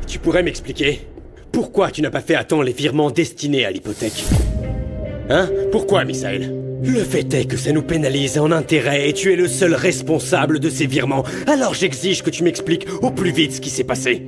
Tu pourrais m'expliquer pourquoi tu n'as pas fait à temps les virements destinés à l'hypothèque? Hein? Pourquoi, Misaël? Le fait est que ça nous pénalise en intérêt et tu es le seul responsable de ces virements. Alors j'exige que tu m'expliques au plus vite ce qui s'est passé.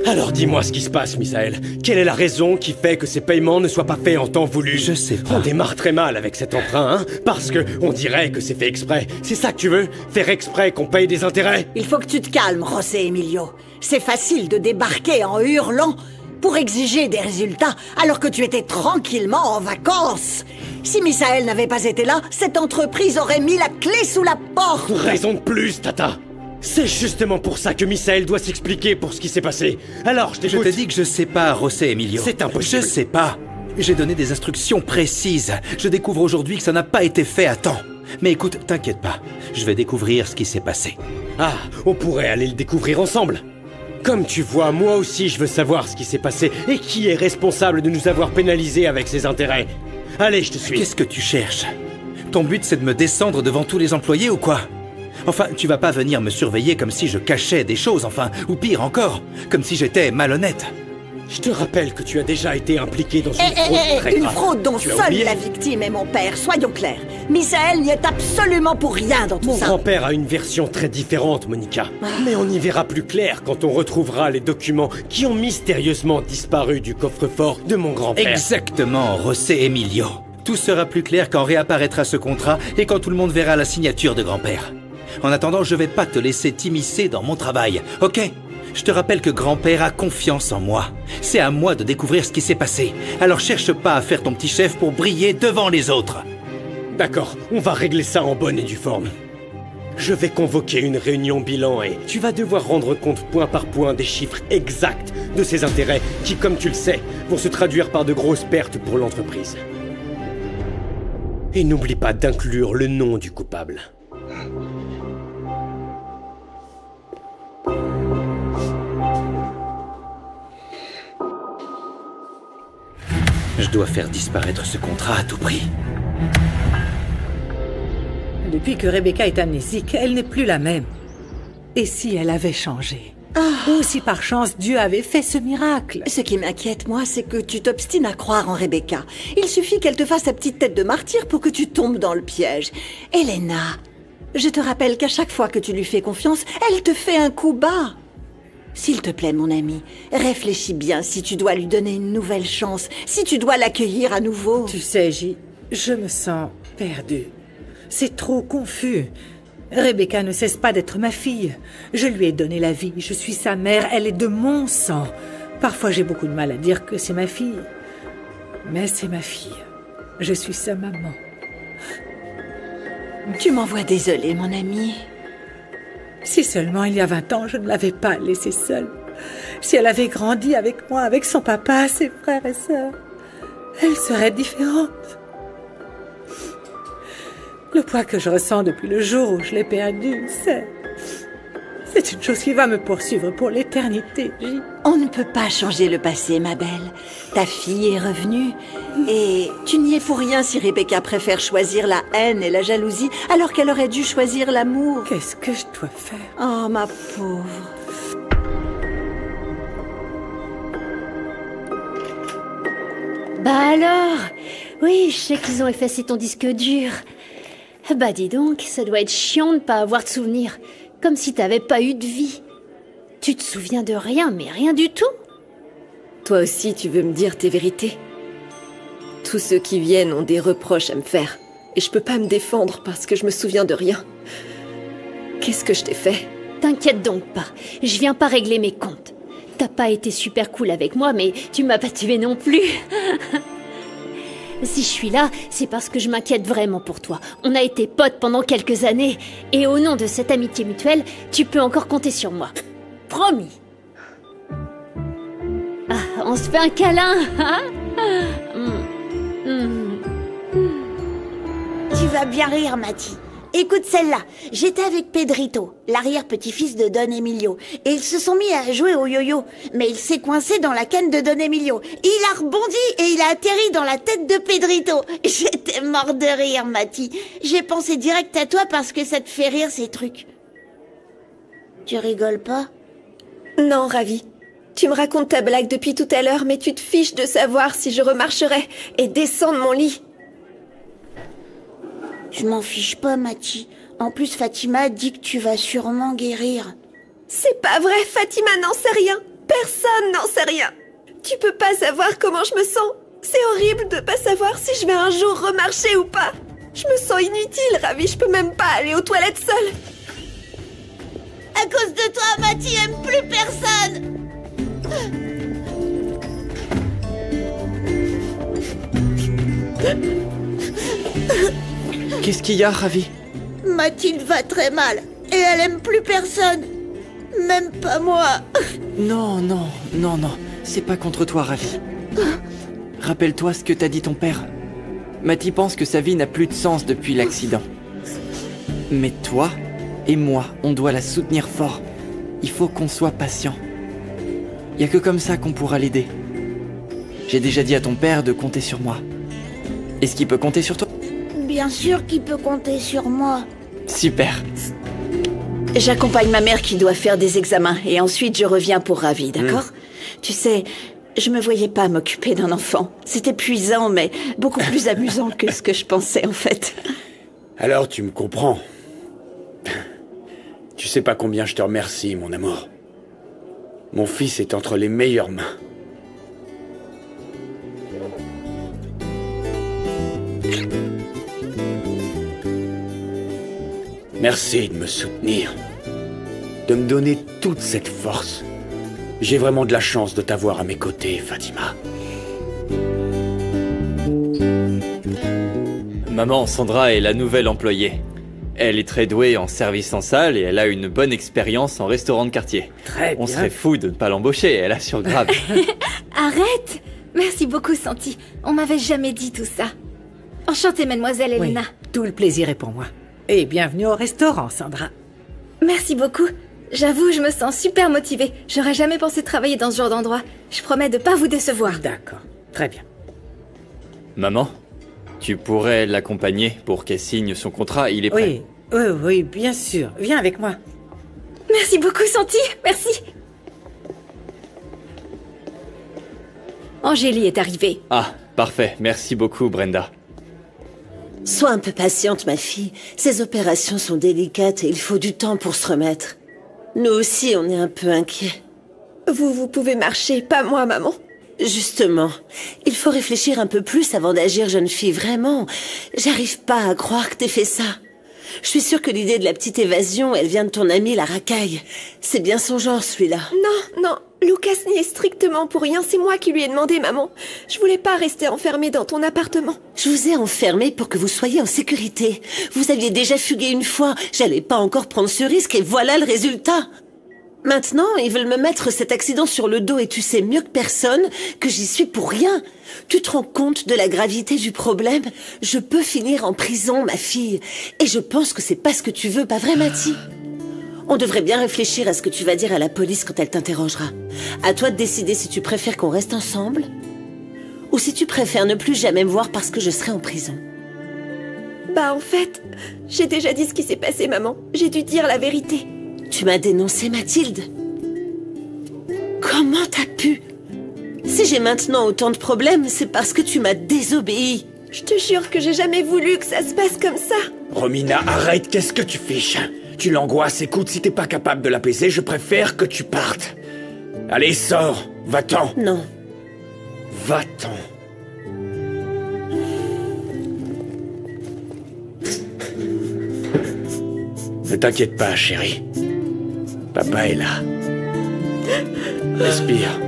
Alors dis-moi ce qui se passe, Misaël. Quelle est la raison qui fait que ces paiements ne soient pas faits en temps voulu? Je sais pas. On démarre très mal avec cet emprunt, hein? Parce que on dirait que c'est fait exprès. C'est ça que tu veux? Faire exprès qu'on paye des intérêts? Il faut que tu te calmes, José Emilio. C'est facile de débarquer en hurlant pour exiger des résultats alors que tu étais tranquillement en vacances. Si Misaël n'avait pas été là, cette entreprise aurait mis la clé sous la porte. Raison de plus, Tata. C'est justement pour ça que Misaël doit s'expliquer pour ce qui s'est passé. Alors, je t'écoute. Je te dis que je sais pas, José Emilio. C'est impossible. Je sais pas. J'ai donné des instructions précises. Je découvre aujourd'hui que ça n'a pas été fait à temps. Mais écoute, t'inquiète pas. Je vais découvrir ce qui s'est passé. Ah, on pourrait aller le découvrir ensemble. Comme tu vois, moi aussi je veux savoir ce qui s'est passé et qui est responsable de nous avoir pénalisés avec ses intérêts. Allez, je te suis. Qu'est-ce que tu cherches? Ton but, c'est de me descendre devant tous les employés ou quoi? Enfin, tu vas pas venir me surveiller comme si je cachais des choses, enfin, ou pire encore, comme si j'étais malhonnête. Je te rappelle que tu as déjà été impliqué dans une fraude très Une grave. fraude dont Tu as seule oublié? la victime est mon père, soyons clairs. Misaël n'y est absolument pour rien dans tout Mon ça. grand-père a une version très différente, Monica. Mais on y verra plus clair quand on retrouvera les documents qui ont mystérieusement disparu du coffre-fort de mon grand-père. Exactement, José Emilio. Tout sera plus clair quand réapparaîtra ce contrat et quand tout le monde verra la signature de grand-père. En attendant, je vais pas te laisser t'immiscer dans mon travail, ok? Je te rappelle que grand-père a confiance en moi. C'est à moi de découvrir ce qui s'est passé. Alors cherche pas à faire ton petit chef pour briller devant les autres. D'accord, on va régler ça en bonne et due forme. Je vais convoquer une réunion bilan et tu vas devoir rendre compte point par point des chiffres exacts de ces intérêts qui, comme tu le sais, vont se traduire par de grosses pertes pour l'entreprise. Et n'oublie pas d'inclure le nom du coupable. Je dois faire disparaître ce contrat à tout prix. Depuis que Rebecca est amnésique, elle n'est plus la même. Et si elle avait changé? Ou si par chance Dieu avait fait ce miracle? Ce qui m'inquiète, moi, c'est que tu t'obstines à croire en Rebecca. Il suffit qu'elle te fasse sa petite tête de martyr pour que tu tombes dans le piège. Elena, je te rappelle qu'à chaque fois que tu lui fais confiance, elle te fait un coup bas. S'il te plaît, mon ami, réfléchis bien si tu dois lui donner une nouvelle chance, si tu dois l'accueillir à nouveau. Tu sais, je me sens perdue. C'est trop confus. Rebecca ne cesse pas d'être ma fille. Je lui ai donné la vie, je suis sa mère, elle est de mon sang. Parfois j'ai beaucoup de mal à dire que c'est ma fille. Mais c'est ma fille. Je suis sa maman. Tu m'envoies désolée, mon ami. Si seulement il y a 20 ans, je ne l'avais pas laissée seule. Si elle avait grandi avec moi, avec son papa, ses frères et sœurs, elle serait différente. Le poids que je ressens depuis le jour où je l'ai perdu, c'est une chose qui va me poursuivre pour l'éternité. On ne peut pas changer le passé, ma belle. Ta fille est revenue. Et tu n'y es pour rien si Rebecca préfère choisir la haine et la jalousie alors qu'elle aurait dû choisir l'amour. Qu'est-ce que je dois faire? Oh, ma pauvre. Bah alors? Oui, je sais qu'ils ont effacé ton disque dur. Bah dis donc, ça doit être chiant de pas avoir de souvenirs. Comme si t'avais pas eu de vie. Tu te souviens de rien, mais rien du tout? Toi aussi, tu veux me dire tes vérités? Tous ceux qui viennent ont des reproches à me faire. Et je peux pas me défendre parce que je me souviens de rien. Qu'est-ce que je t'ai fait? T'inquiète donc pas, je viens pas régler mes comptes. T'as pas été super cool avec moi, mais tu m'as pas tué non plus. Si je suis là, c'est parce que je m'inquiète vraiment pour toi. On a été potes pendant quelques années, et au nom de cette amitié mutuelle, tu peux encore compter sur moi. Promis. Ah, on se fait un câlin, hein? Tu vas bien rire, Mati. Écoute celle-là. J'étais avec Pedrito, l'arrière-petit-fils de Don Emilio, et ils se sont mis à jouer au yo-yo. Mais il s'est coincé dans la canne de Don Emilio. Il a rebondi et il a atterri dans la tête de Pedrito. J'étais mort de rire, Mati. J'ai pensé direct à toi parce que ça te fait rire, ces trucs. Tu rigoles pas? Non, Ravi. Tu me racontes ta blague depuis tout à l'heure, mais tu te fiches de savoir si je remarcherai et descends de mon lit. Je m'en fiche pas, Mati. En plus, Fatima dit que tu vas sûrement guérir. C'est pas vrai, Fatima n'en sait rien. Personne n'en sait rien. Tu peux pas savoir comment je me sens. C'est horrible de pas savoir si je vais un jour remarcher ou pas. Je me sens inutile, Ravi, je peux même pas aller aux toilettes seule. À cause de toi, Mati aime plus personne. Qu'est-ce qu'il y a, Ravi? Mathilde va très mal et elle aime plus personne. Même pas moi. Non, non, non, non. C'est pas contre toi, Ravi. Rappelle-toi ce que t'a dit ton père. Mati pense que sa vie n'a plus de sens depuis l'accident. Mais toi et moi, on doit la soutenir fort. Il faut qu'on soit patient. Y a que comme ça qu'on pourra l'aider. J'ai déjà dit à ton père de compter sur moi. Est-ce qu'il peut compter sur toi? Bien sûr qu'il peut compter sur moi. Super. J'accompagne ma mère qui doit faire des examens et ensuite je reviens pour Ravi, d'accord? Tu sais, je me voyais pas m'occuper d'un enfant. C'est épuisant, mais beaucoup plus amusant que ce que je pensais en fait. Alors tu me comprends. Tu sais pas combien je te remercie, mon amour. Mon fils est entre les meilleures mains. Merci de me soutenir, de me donner toute cette force. J'ai vraiment de la chance de t'avoir à mes côtés, Fatima. Maman, Sandra est la nouvelle employée. Elle est très douée en service en salle et elle a une bonne expérience en restaurant de quartier. Très bien. On serait fou de ne pas l'embaucher, elle assure grave. Arrête! Merci beaucoup, Santi. On m'avait jamais dit tout ça. Enchantée, mademoiselle Oui, Elena. tout le plaisir est pour moi. Et bienvenue au restaurant, Sandra. Merci beaucoup. J'avoue, je me sens super motivée. J'aurais jamais pensé travailler dans ce genre d'endroit. Je promets de pas vous décevoir. D'accord, très bien. Maman, tu pourrais l'accompagner pour qu'elle signe son contrat, il est prêt. Oui, bien sûr. Viens avec moi. Merci beaucoup, Santi. Merci. Angélie est arrivée. Ah, parfait. Merci beaucoup, Brenda. Sois un peu patiente, ma fille. Ces opérations sont délicates et il faut du temps pour se remettre. Nous aussi, on est un peu inquiets. Vous pouvez marcher, pas moi, maman. Justement, il faut réfléchir un peu plus avant d'agir, jeune fille, vraiment. J'arrive pas à croire que t'aies fait ça. Je suis sûre que l'idée de la petite évasion, elle vient de ton ami, la racaille. C'est bien son genre, celui-là. Non, Lucas n'y est strictement pour rien, c'est moi qui lui ai demandé, maman. Je voulais pas rester enfermée dans ton appartement. Je vous ai enfermé pour que vous soyez en sécurité. Vous aviez déjà fugué une fois, j'allais pas encore prendre ce risque et voilà le résultat. Maintenant, ils veulent me mettre cet accident sur le dos et tu sais mieux que personne que j'y suis pour rien. Tu te rends compte de la gravité du problème? Je peux finir en prison, ma fille. Et je pense que c'est pas ce que tu veux, pas vrai, Mati? On devrait bien réfléchir à ce que tu vas dire à la police quand elle t'interrogera. À toi de décider si tu préfères qu'on reste ensemble ou si tu préfères ne plus jamais me voir parce que je serai en prison. Bah en fait, j'ai déjà dit ce qui s'est passé, maman. J'ai dû dire la vérité. Tu m'as dénoncé, Mathilde. Comment t'as pu? Si j'ai maintenant autant de problèmes, c'est parce que tu m'as désobéi. Je te jure que j'ai jamais voulu que ça se passe comme ça. Romina, arrête, qu'est-ce que tu fiches? Tu l'angoisses, écoute, si t'es pas capable de l'apaiser, je préfère que tu partes. Allez, sors, va-t'en. Non. Va-t'en. Ne t'inquiète pas, chérie. Papa est là. Respire.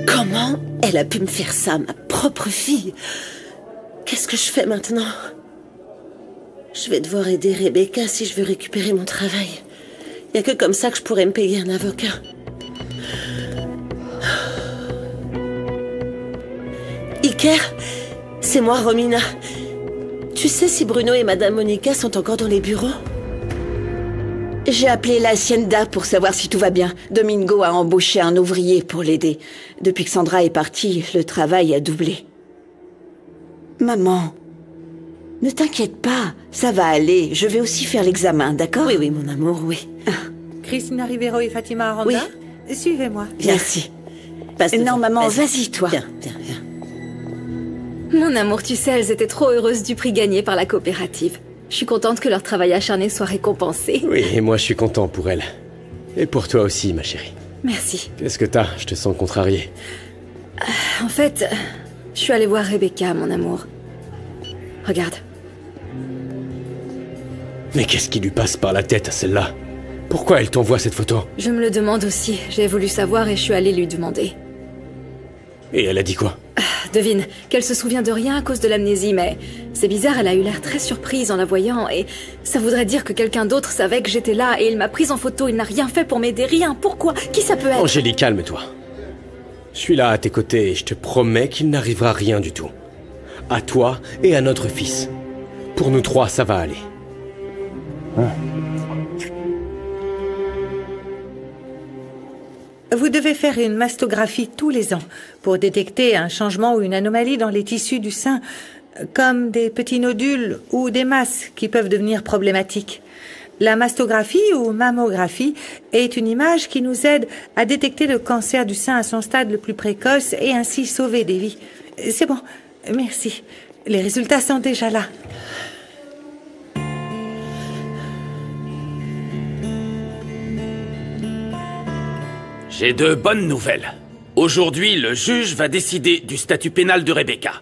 Comment elle a pu me faire ça, ma propre fille? Qu'est-ce que je fais maintenant? Je vais devoir aider Rebecca si je veux récupérer mon travail. Il n'y a que comme ça que je pourrais me payer un avocat. Iker, c'est moi, Romina. Tu sais si Bruno et Madame Monica sont encore dans les bureaux? J'ai appelé la Hacienda pour savoir si tout va bien. Domingo a embauché un ouvrier pour l'aider. Depuis que Sandra est partie, le travail a doublé. Maman, Ne t'inquiète pas, ça va aller. Je vais aussi faire l'examen, d'accord? Oui, oui, mon amour, oui. Christina Rivero et Fatima Aranda, suivez-moi. Merci. Passe devant. Non, maman, vas-y, toi. Viens, viens, viens. Mon amour, tu sais, elles étaient trop heureuses du prix gagné par la coopérative. Je suis contente que leur travail acharné soit récompensé. Oui, et moi je suis content pour elle. Et pour toi aussi, ma chérie. Merci. Qu'est-ce que t'as? Je te sens contrarié. En fait, je suis allée voir Rebecca, mon amour. Regarde. Mais qu'est-ce qui lui passe par la tête à celle-là? Pourquoi elle t'envoie cette photo? Je me le demande aussi. J'ai voulu savoir et je suis allée lui demander. Et elle a dit quoi? Devine, qu'elle se souvient de rien à cause de l'amnésie, mais c'est bizarre, elle a eu l'air très surprise en la voyant, et ça voudrait dire que quelqu'un d'autre savait que j'étais là, et il m'a prise en photo, il n'a rien fait pour m'aider, rien. Pourquoi? Qui ça peut être? Angélique, calme-toi. Je suis là à tes côtés et je te promets qu'il n'arrivera rien du tout. À toi et à notre fils. Pour nous trois, ça va aller. Vous devez faire une mastographie tous les ans pour détecter un changement ou une anomalie dans les tissus du sein, comme des petits nodules ou des masses qui peuvent devenir problématiques. La mastographie ou mammographie est une image qui nous aide à détecter le cancer du sein à son stade le plus précoce et ainsi sauver des vies. C'est bon, merci. Les résultats sont déjà là. J'ai de bonnes nouvelles. Aujourd'hui, le juge va décider du statut pénal de Rebecca.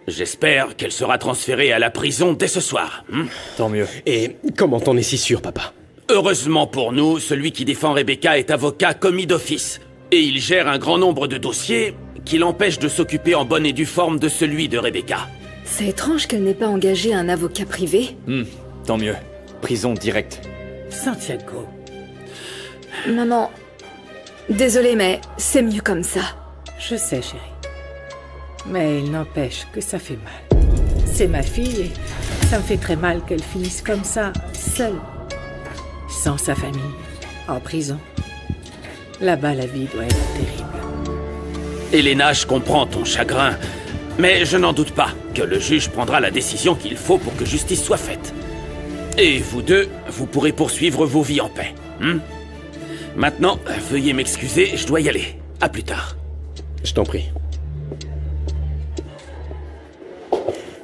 J'espère qu'elle sera transférée à la prison dès ce soir. Tant mieux. Et comment t'en es si sûr, papa? Heureusement pour nous, celui qui défend Rebecca est avocat commis d'office. Et il gère un grand nombre de dossiers qui l'empêchent de s'occuper en bonne et due forme de celui de Rebecca. C'est étrange qu'elle n'ait pas engagé un avocat privé. Tant mieux. Prison directe. Santiago. Maman, désolée, mais c'est mieux comme ça. Je sais, chérie. Mais il n'empêche que ça fait mal. C'est ma fille et ça me fait très mal qu'elle finisse comme ça, seule. Sans sa famille, en prison. Là-bas, la vie doit être terrible. Elena, je comprends ton chagrin, mais je n'en doute pas que le juge prendra la décision qu'il faut pour que justice soit faite. Et vous deux, vous pourrez poursuivre vos vies en paix. Maintenant, veuillez m'excuser, je dois y aller. À plus tard. Je t'en prie.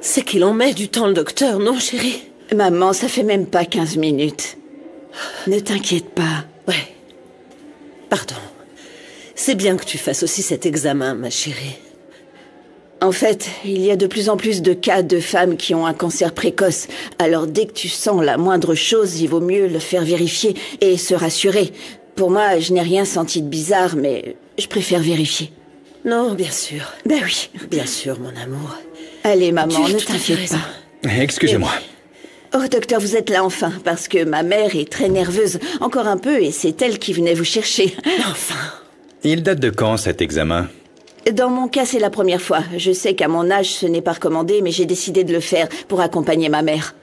C'est qu'il en met du temps, le docteur, non, chérie? Maman, ça fait même pas 15 minutes. Ne t'inquiète pas. Ouais. Pardon. C'est bien que tu fasses aussi cet examen, ma chérie. En fait, il y a de plus en plus de cas de femmes qui ont un cancer précoce. Alors dès que tu sens la moindre chose, il vaut mieux le faire vérifier et se rassurer. Pour moi, je n'ai rien senti de bizarre, mais je préfère vérifier. Non, bien sûr. Ben oui. Bien sûr, mon amour. Allez, maman, Tu as ne tout à fait t'inquiète raison. pas. Excusez-moi. Oh, docteur, vous êtes là enfin, parce que ma mère est très nerveuse. Encore un peu, et c'est elle qui venait vous chercher. Enfin. Il date de quand, cet examen? Dans mon cas, c'est la première fois. Je sais qu'à mon âge, ce n'est pas recommandé, mais j'ai décidé de le faire pour accompagner ma mère.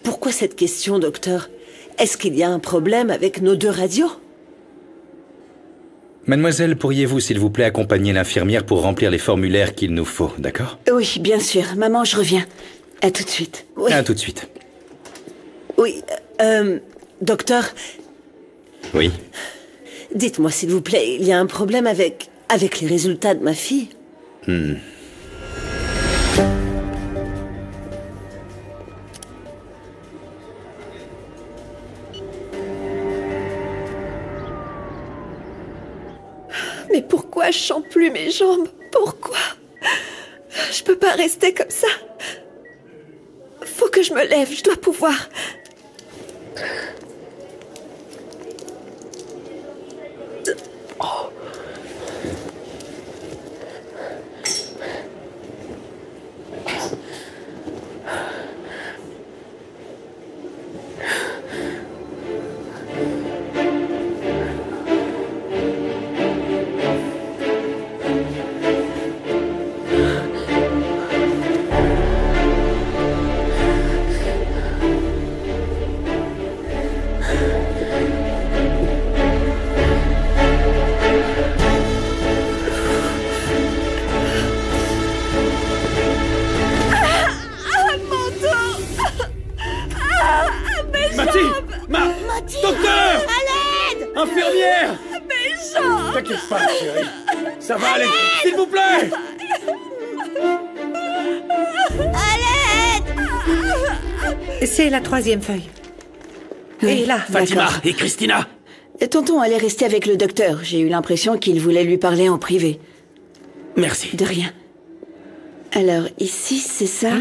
Pourquoi cette question, docteur? Est-ce qu'il y a un problème avec nos 2 radios? Mademoiselle, pourriez-vous, s'il vous plaît, accompagner l'infirmière pour remplir les formulaires qu'il nous faut, d'accord? Oui, bien sûr. Maman, je reviens. À tout de suite. Oui. À tout de suite. Oui, docteur, Oui. dites-moi s'il vous plaît, il y a un problème avec les résultats de ma fille? Mais pourquoi je sens plus mes jambes? Pourquoi? Je peux pas rester comme ça. Faut que je me lève, je dois pouvoir. Infirmière! Méchant! T'inquiète pas, chérie. Ça va aller, s'il vous plaît! C'est la 3e feuille. Et là, Fatima et Christina! Tonton allait rester avec le docteur. J'ai eu l'impression qu'il voulait lui parler en privé. Merci. De rien. Alors, ici, c'est ça?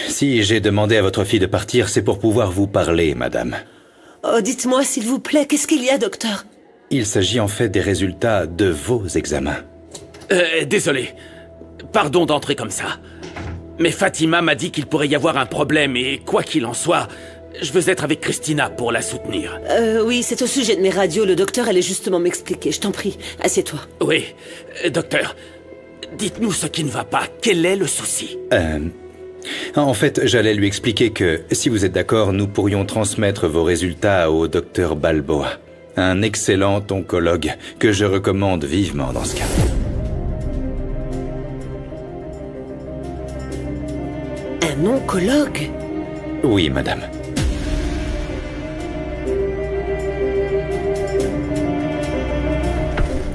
Si j'ai demandé à votre fille de partir, c'est pour pouvoir vous parler, madame. Oh, dites-moi, s'il vous plaît, qu'est-ce qu'il y a, docteur? Il s'agit en fait des résultats de vos examens. Désolé. Pardon d'entrer comme ça. Mais Fatima m'a dit qu'il pourrait y avoir un problème et quoi qu'il en soit, je veux être avec Christina pour la soutenir. Oui, c'est au sujet de mes radios. Le docteur allait justement m'expliquer. Je t'en prie, assieds-toi. Oui, docteur, dites-nous ce qui ne va pas. Quel est le souci? En fait, j'allais lui expliquer que, si vous êtes d'accord, nous pourrions transmettre vos résultats au docteur Balboa, un excellent oncologue que je recommande vivement dans ce cas. Un oncologue? Oui, madame.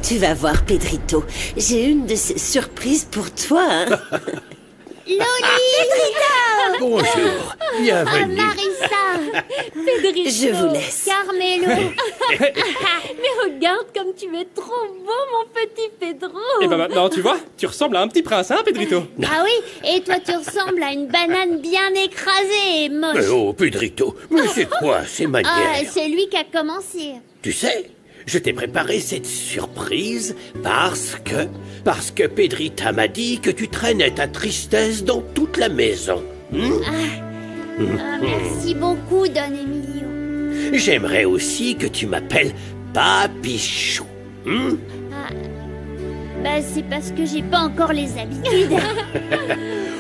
Tu vas voir, Pedrito. J'ai une de ces surprises pour toi, hein. Loli! Bonjour, bienvenue. Marissa! Pedrito! Je vous laisse. Carmelo! Mais regarde comme tu es trop beau, mon petit Pedro! Et ben maintenant, tu vois, tu ressembles à un petit prince, hein, Pedrito? Ah oui, et toi tu ressembles à une banane bien écrasée et moche. Mais oh, Pedrito, mais c'est quoi ces manières? Ah, c'est lui qui a commencé. Tu sais, je t'ai préparé cette surprise parce que Pedrita m'a dit que tu traînais ta tristesse dans toute la maison. Merci beaucoup, Don Emilio. J'aimerais aussi que tu m'appelles Papichou. Bah, c'est parce que j'ai pas encore les habitudes.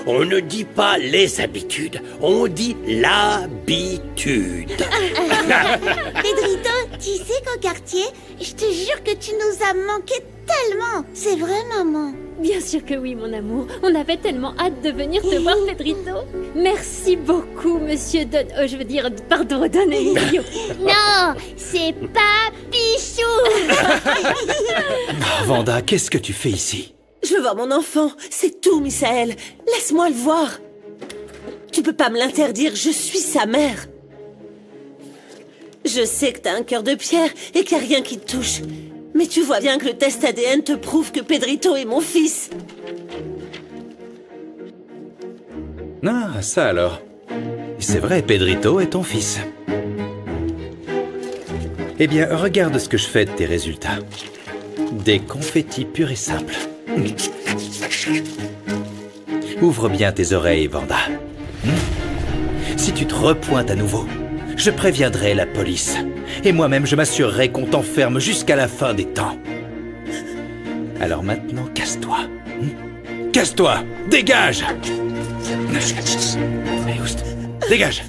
On ne dit pas les habitudes, on dit l'habitude. Pedrito, tu sais qu'au quartier, je te jure que tu nous as manqué tellement. C'est vrai, maman. Bien sûr que oui, mon amour. On avait tellement hâte de venir te voir, Pedrito. Merci beaucoup, monsieur Don... pardon, Don Emilio. Non, c'est Papichou. Vanda, qu'est-ce que tu fais ici? Je veux voir mon enfant. C'est tout, Misaël. Laisse-moi le voir. Tu peux pas me l'interdire. Je suis sa mère. Je sais que t'as un cœur de pierre et qu'il n'y a rien qui te touche. Mais tu vois bien que le test ADN te prouve que Pedrito est mon fils. Ah, ça alors. C'est vrai, Pedrito est ton fils. Eh bien, regarde ce que je fais de tes résultats. Des confettis purs et simples. Ouvre bien tes oreilles, Vanda. Si tu te repointes à nouveau, je préviendrai la police. Et moi-même, je m'assurerai qu'on t'enferme jusqu'à la fin des temps. Alors maintenant, casse-toi. Casse-toi! Dégage! Dégage!